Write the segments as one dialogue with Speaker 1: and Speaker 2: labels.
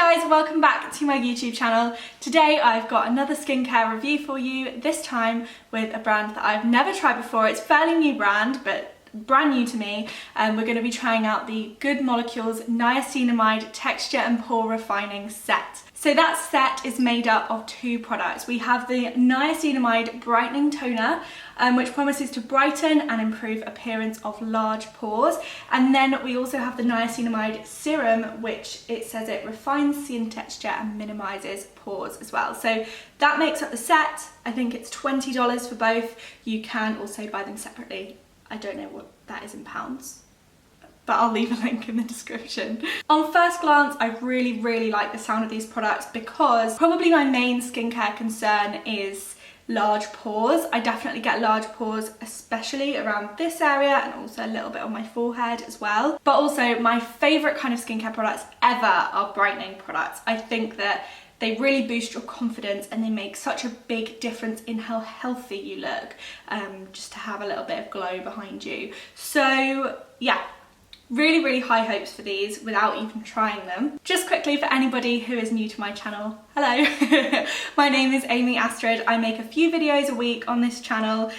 Speaker 1: Hi guys, welcome back to my YouTube channel. Today I've got another skincare review for you, this time with a brand that I've never tried before. It's a fairly new brand, but brand new to me. We're going to be trying out the Good Molecules Niacinamide Texture and Pore Refining Set. So that set is made up of two products. We have the Niacinamide Brightening Toner, which promises to brighten and improve appearance of large pores. And then we also have the Niacinamide Serum, which it says it refines skin texture and minimizes pores as well. So that makes up the set. I think it's $20 for both. You can also buy them separately. I don't know what that is in pounds, but I'll leave a link in the description. On first glance, I really like the sound of these products because probably my main skincare concern is large pores. I definitely get large pores, especially around this area and also a little bit on my forehead as well. But also my favorite kind of skincare products ever are brightening products. I think that they really boost your confidence and they make such a big difference in how healthy you look, just to have a little bit of glow behind you. So yeah, really high hopes for these without even trying them. Just quickly, for anybody who is new to my channel, hello. My name is Astrid. I make a few videos a week on this channel,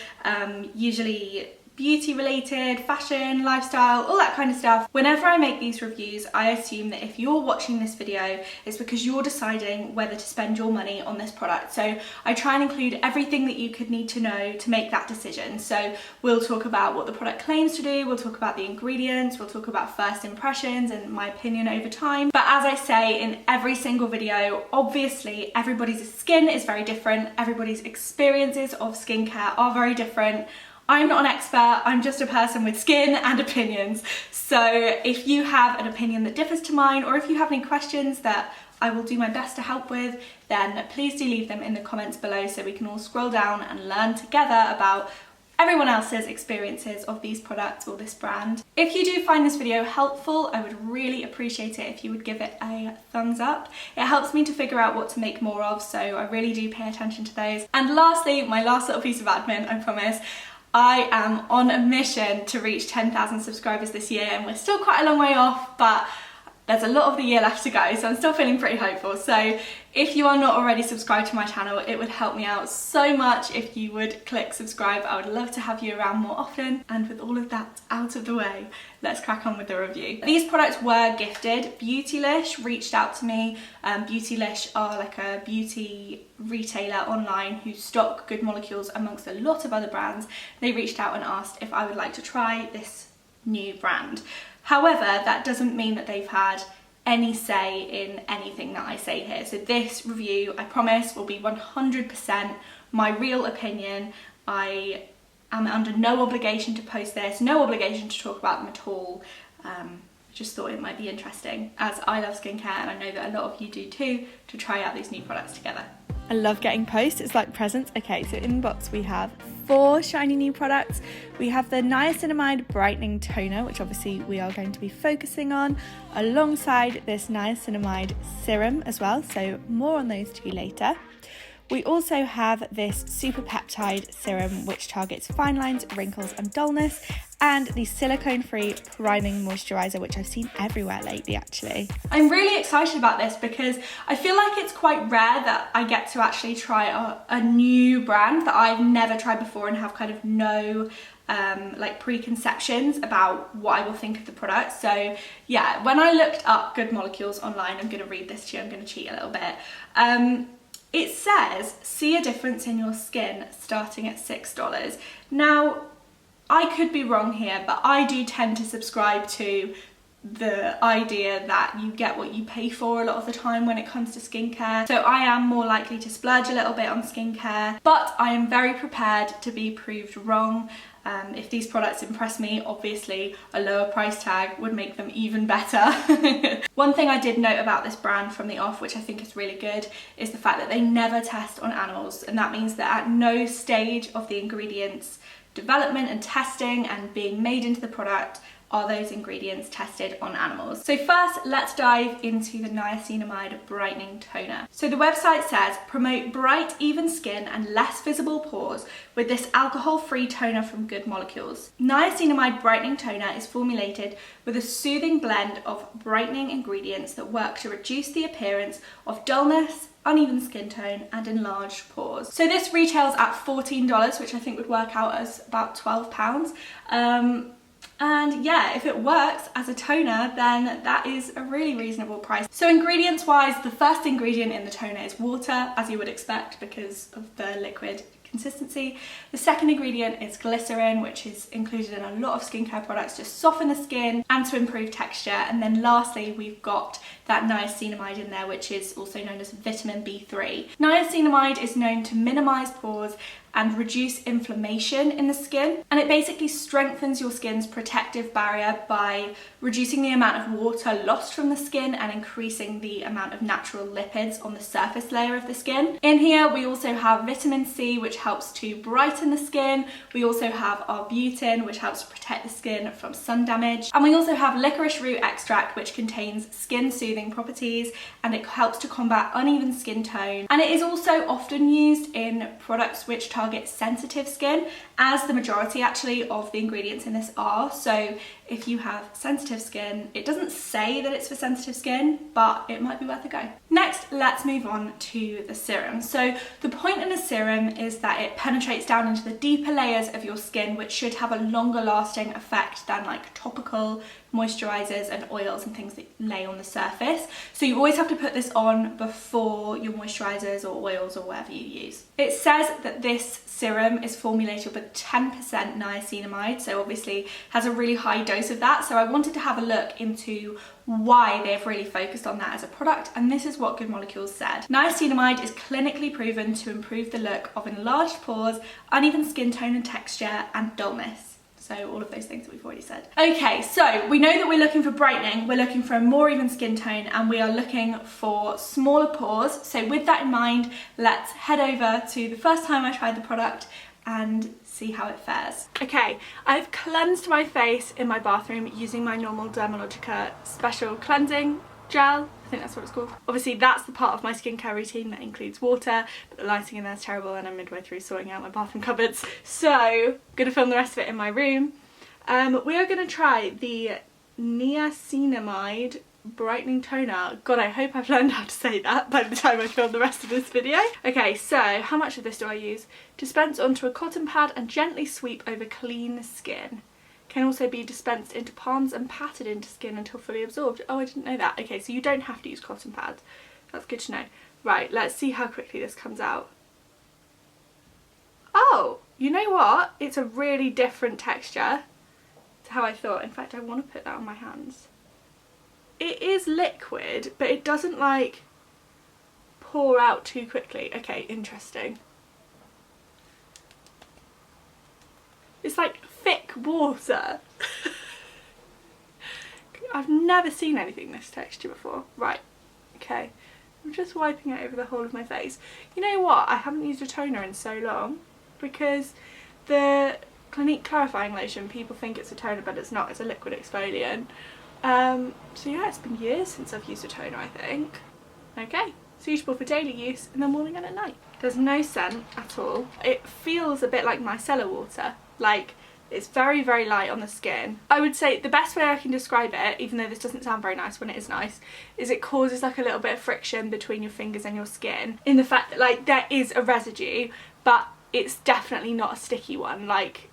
Speaker 1: usually beauty related, fashion, lifestyle, all that kind of stuff. Whenever I make these reviews, I assume that if you're watching this video, it's because you're deciding whether to spend your money on this product. So I try and include everything that you could need to know to make that decision. So we'll talk about what the product claims to do, we'll talk about the ingredients, we'll talk about first impressions and my opinion over time. But as I say in every single video, obviously everybody's skin is very different, everybody's experiences of skincare are very different. I'm not an expert, I'm just a person with skin and opinions. So if you have an opinion that differs to mine, or if you have any questions that I will do my best to help with, then please do leave them in the comments below so we can all scroll down and learn together about everyone else's experiences of these products or this brand. If you do find this video helpful, I would really appreciate it if you would give it a thumbs up. It helps me to figure out what to make more of, so I really do pay attention to those. And lastly, my last little piece of admin, I promise, I am on a mission to reach 10,000 subscribers this year, and we're still quite a long way off, but there's a lot of the year left to go, so I'm still feeling pretty hopeful. So if you are not already subscribed to my channel, it would help me out so much if you would click subscribe. I would love to have you around more often. And with all of that out of the way, let's crack on with the review. These products were gifted. Beautylish reached out to me. Beautylish are like a beauty retailer online who stock Good Molecules amongst a lot of other brands. They reached out and asked if I would like to try this new brand. However, that doesn't mean that they've had any say in anything that I say here. So this review, I promise, will be 100% my real opinion. I am under no obligation to post this, no obligation to talk about them at all. Just thought it might be interesting, as I love skincare and I know that a lot of you do too, to try out these new products together. I love getting posts, it's like presents. Okay, so in the box we have 4 shiny new products. We have the Niacinamide Brightening Toner, which obviously we are going to be focusing on, alongside this Niacinamide Serum as well, so more on those two later. We also have this Super Peptide Serum, which targets fine lines, wrinkles and dullness, and the Silicone-Free Priming Moisturiser, which I've seen everywhere lately actually. I'm really excited about this because I feel like it's quite rare that I get to actually try a new brand that I've never tried before and have kind of no like preconceptions about what I will think of the product. So yeah, when I looked up Good Molecules online, I'm going to read this to you, I'm going to cheat a little bit. It says, see a difference in your skin starting at $6. Now, I could be wrong here, but I do tend to subscribe to the idea that you get what you pay for a lot of the time when it comes to skincare. So I am more likely to splurge a little bit on skincare, but I am very prepared to be proved wrong. If these products impress me, obviously a lower price tag would make them even better. One thing I did note about this brand from the off, which I think is really good, is the fact that they never test on animals, and that means that at no stage of the ingredients development and testing and being made into the product are those ingredients tested on animals. So first, let's dive into the Niacinamide Brightening Toner. So the website says, promote bright, even skin and less visible pores with this alcohol-free toner from Good Molecules. Niacinamide Brightening Toner is formulated with a soothing blend of brightening ingredients that work to reduce the appearance of dullness, uneven skin tone and enlarged pores. So this retails at $14, which I think would work out as about £12. And yeah, if it works as a toner, then that is a really reasonable price. So ingredients wise, the first ingredient in the toner is water, as you would expect because of the liquid consistency. The second ingredient is glycerin, which is included in a lot of skincare products to soften the skin and to improve texture. And then lastly, we've got that niacinamide in there, which is also known as vitamin B3. Niacinamide is known to minimize pores and reduce inflammation in the skin, and it basically strengthens your skin's protective barrier by reducing the amount of water lost from the skin and increasing the amount of natural lipids on the surface layer of the skin. In here we also have vitamin C, which helps to brighten the skin. We also have our butane, which helps to protect the skin from sun damage, and we also have licorice root extract, which contains skin soothing properties and it helps to combat uneven skin tone, and it is also often used in products which target sensitive skin, as the majority actually of the ingredients in this are. So if you have sensitive skin, it doesn't say that it's for sensitive skin, but it might be worth a go. Next, let's move on to the serum. So the point in a serum is that it penetrates down into the deeper layers of your skin, which should have a longer lasting effect than like topical moisturisers and oils and things that lay on the surface. So you always have to put this on before your moisturisers or oils or whatever you use. It says that this serum is formulated with 10% niacinamide, so obviously has a really high dose of that. So I wanted to have a look into why they've really focused on that as a product, and this is what Good Molecules said. Niacinamide is clinically proven to improve the look of enlarged pores, uneven skin tone and texture, and dullness. So all of those things that we've already said. Okay, so we know that we're looking for brightening, we're looking for a more even skin tone, and we are looking for smaller pores. So with that in mind, let's head over to the first time I tried the product and see how it fares. Okay, I've cleansed my face in my bathroom using my normal Dermalogica special cleansing gel. I think that's what it's called. Obviously that's the part of my skincare routine that includes water, but the lighting in there is terrible and I'm midway through sorting out my bathroom cupboards. So I'm gonna film the rest of it in my room. We are gonna try the Niacinamide Brightening Toner. God, I hope I've learned how to say that by the time I film the rest of this video. Okay, so how much of this do I use? Dispense onto a cotton pad and gently sweep over clean skin. Can also be dispensed into palms and patted into skin until fully absorbed. Oh, I didn't know that. Okay, so you don't have to use cotton pads. That's good to know. Right, let's see how quickly this comes out. Oh, you know what? It's a really different texture to how I thought. In fact, I want to put that on my hands. It is liquid, but it doesn't like pour out too quickly. Okay, interesting. It's like thick water. I've never seen anything this texture before. Right, okay. I'm just wiping it over the whole of my face. You know what? I haven't used a toner in so long because the Clinique Clarifying Lotion, people think it's a toner, but it's not. It's a liquid exfoliant. So yeah, it's been years since I've used a toner, I think. Okay, suitable for daily use in the morning and at night. There's no scent at all. It feels a bit like micellar water. Like, it's very, very light on the skin. I would say the best way I can describe it, even though this doesn't sound very nice when it is nice, is it causes like a little bit of friction between your fingers and your skin, in the fact that like there is a residue, but it's definitely not a sticky one. Like,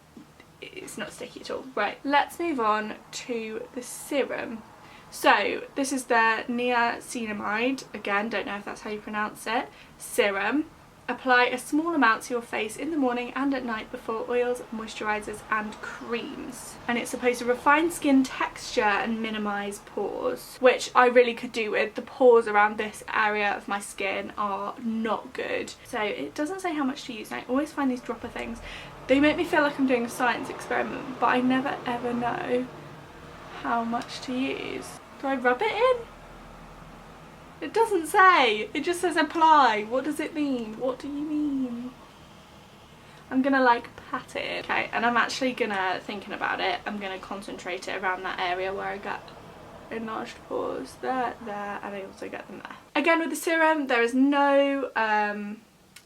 Speaker 1: it's not sticky at all. Right, let's move on to the serum. So this is the Niacinamide, again, don't know if that's how you pronounce it, serum. Apply a small amount to your face in the morning and at night before oils, moisturisers and creams. And it's supposed to refine skin texture and minimise pores, which I really could do with. The pores around this area of my skin are not good. So it doesn't say how much to use. And I always find these dropper things, they make me feel like I'm doing a science experiment, but I never ever know how much to use. Do I rub it in? It doesn't say, it just says apply. What does it mean? What do you mean? I'm gonna like pat it in. Okay, and I'm actually gonna, thinking about it, I'm gonna concentrate it around that area where I get enlarged pores. There, and I also get them there. Again, with the serum, there is no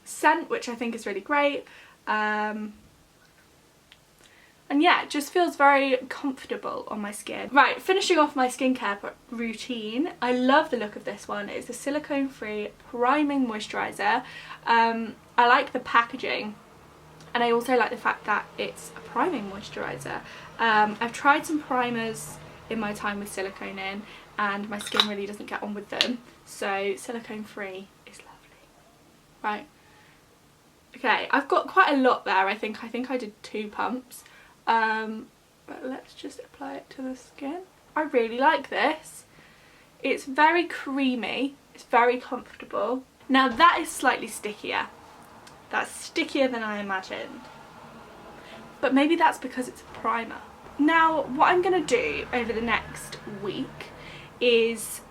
Speaker 1: scent, which I think is really great. And yeah, it just feels very comfortable on my skin. Right, finishing off my skincare routine, I love the look of this one. It's the Silicone-Free Priming Moisturiser. I like the packaging, and I also like the fact that it's a priming moisturiser. I've tried some primers in my time with silicone in, and my skin really doesn't get on with them, so silicone-free is lovely. Right. Okay, I've got quite a lot there. I think I did 2 pumps. But let's just apply it to the skin. I really like this. It's very creamy, it's very comfortable. Now that is slightly stickier. That's stickier than I imagined. But maybe that's because it's a primer. Now what I'm going to do over the next week is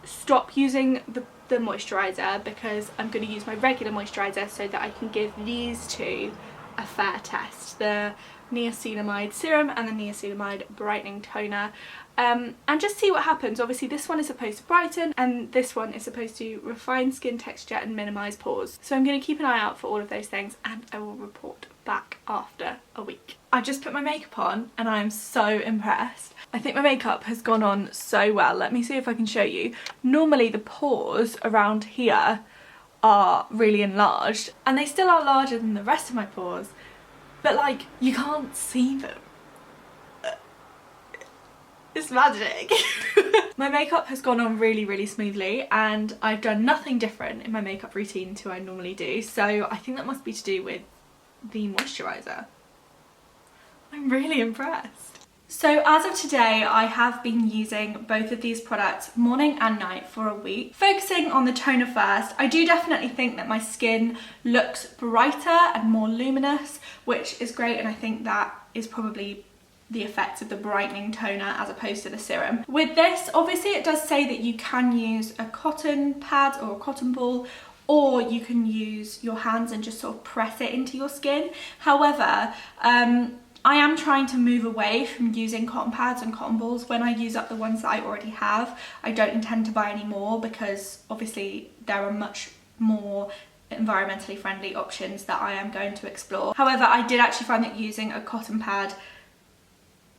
Speaker 1: stop using the moisturiser, because I'm going to use my regular moisturiser so that I can give these two a fair test. The Niacinamide Serum and the Niacinamide Brightening Toner, and just see what happens. Obviously this one is supposed to brighten and this one is supposed to refine skin texture and minimise pores. So I'm going to keep an eye out for all of those things, and I will report back after a week. I just put my makeup on and I'm so impressed. I think my makeup has gone on so well. Let me see if I can show you. Normally the pores around here are really enlarged, and they still are larger than the rest of my pores, but like you can't see them. It's magic. My makeup has gone on really smoothly, and I've done nothing different in my makeup routine to what I normally do, so I think that must be to do with the moisturiser. I'm really impressed. So as of today, I have been using both of these products morning and night for a week. Focusing on the toner first, I do definitely think that my skin looks brighter and more luminous, which is great, and I think that is probably the effects of the brightening toner as opposed to the serum. With this, obviously it does say that you can use a cotton pad or a cotton ball, or you can use your hands and just sort of press it into your skin. However, I am trying to move away from using cotton pads and cotton balls. When I use up the ones that I already have, I don't intend to buy any more, because obviously there are much more environmentally friendly options that I am going to explore. However, I did actually find that using a cotton pad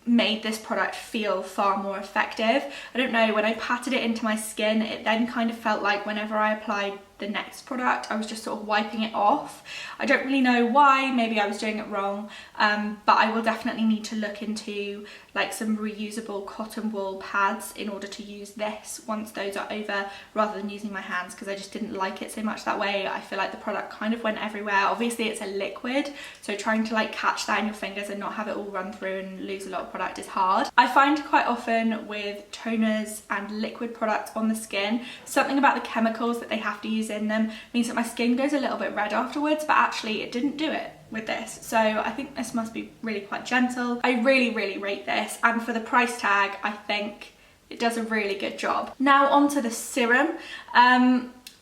Speaker 1: made this product feel far more effective. I don't know, when I patted it into my skin, it then kind of felt like whenever I applied the next product, I was just sort of wiping it off. I don't really know why, maybe I was doing it wrong, but I will definitely need to look into like some reusable cotton wool pads in order to use this once those are over, rather than using my hands, because I just didn't like it so much that way. I feel like the product kind of went everywhere. Obviously it's a liquid, so trying to like catch that in your fingers and not have it all run through and lose a lot of product is hard. I find quite often with toners and liquid products on the skin, something about the chemicals that they have to use in them means that my skin goes a little bit red afterwards, but actually it didn't do it with this. So I think this must be really quite gentle. I really rate this, and for the price tag I think it does a really good job. Now onto the serum.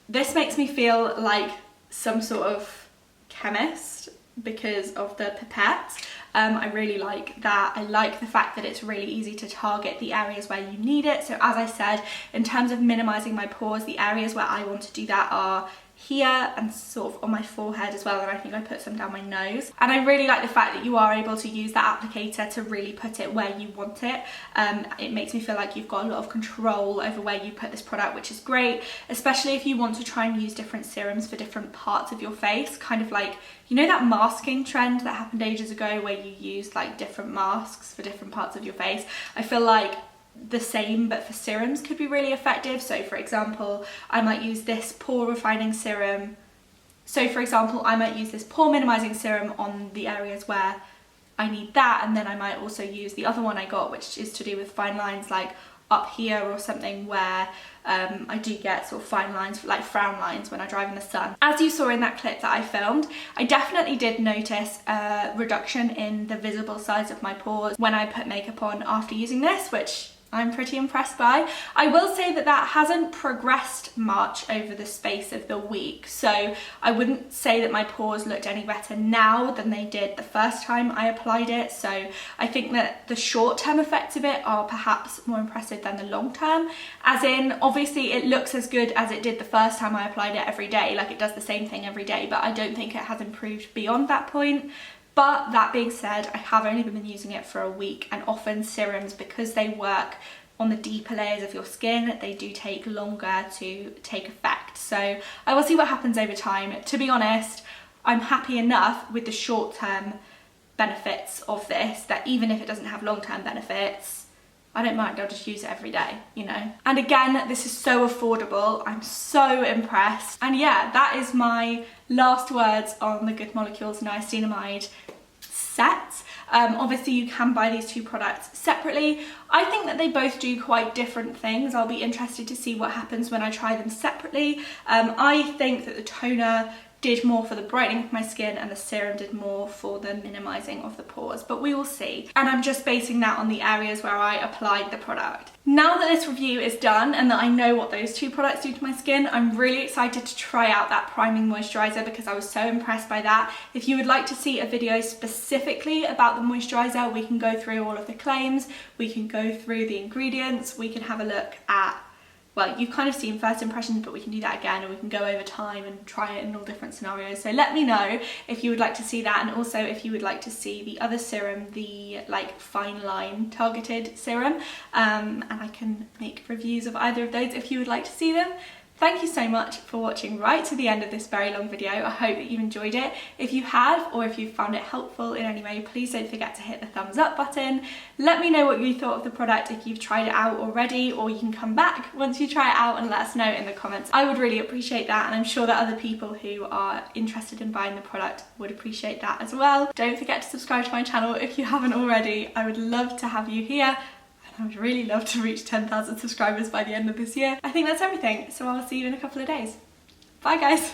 Speaker 1: This makes me feel like some sort of chemist because of the pipette. I really like that. I like the fact that it's really easy to target the areas where you need it. So as I said, in terms of minimizing my pores, the areas where I want to do that are here and sort of on my forehead as well, and I think I put some down my nose. And I really like the fact that you are able to use that applicator to really put it where you want it. It makes me feel like you've got a lot of control over where you put this product, which is great, especially if you want to try and use different serums for different parts of your face, kind of like, you know, that masking trend that happened ages ago where you used like different masks for different parts of your face. I feel like the same but for serums could be really effective. So for example, I might use this pore refining serum. So for example, I might use this pore minimizing serum on the areas where I need that, and then I might also use the other one I got, which is to do with fine lines, like up here or something, where I do get sort of fine lines, like frown lines, when I drive in the sun. As you saw in that clip that I filmed, I definitely did notice a reduction in the visible size of my pores when I put makeup on after using this, which I'm pretty impressed by. I will say that that hasn't progressed much over the space of the week, so I wouldn't say that my pores looked any better now than they did the first time I applied it. So I think that the short-term effects of it are perhaps more impressive than the long-term, as in obviously it looks as good as it did the first time I applied it every day, like it does the same thing every day, but I don't think it has improved beyond that point. But that being said, I have only been using it for a week, and often serums, because they work on the deeper layers of your skin, they do take longer to take effect. So I will see what happens over time. To be honest, I'm happy enough with the short-term benefits of this that even if it doesn't have long-term benefits, I don't mind, I'll just use it every day, you know. And again, this is so affordable. I'm so impressed. And yeah, that is my last words on the Good Molecules Niacinamide set. Obviously you can buy these two products separately. I think that they both do quite different things. I'll be interested to see what happens when I try them separately. I think that the toner did more for the brightening of my skin and the serum did more for the minimizing of the pores, but we will see. And I'm just basing that on the areas where I applied the product. Now that this review is done and that I know what those two products do to my skin, I'm really excited to try out that priming moisturiser because I was so impressed by that. If you would like to see a video specifically about the moisturiser, we can go through all of the claims, we can go through the ingredients, we can have a look at, well, you've kind of seen first impressions, but we can do that again, and we can go over time and try it in all different scenarios. So let me know if you would like to see that, and also if you would like to see the other serum, the like fine line targeted serum, and I can make reviews of either of those if you would like to see them. Thank you so much for watching right to the end of this very long video. I hope that you enjoyed it. If you have, or if you found it helpful in any way, please don't forget to hit the thumbs up button. Let me know what you thought of the product if you've tried it out already, or you can come back once you try it out and let us know in the comments. I would really appreciate that, and I'm sure that other people who are interested in buying the product would appreciate that as well. Don't forget to subscribe to my channel if you haven't already. I would love to have you here. I would really love to reach 10,000 subscribers by the end of this year. I think that's everything, so I'll see you in a couple of days. Bye guys!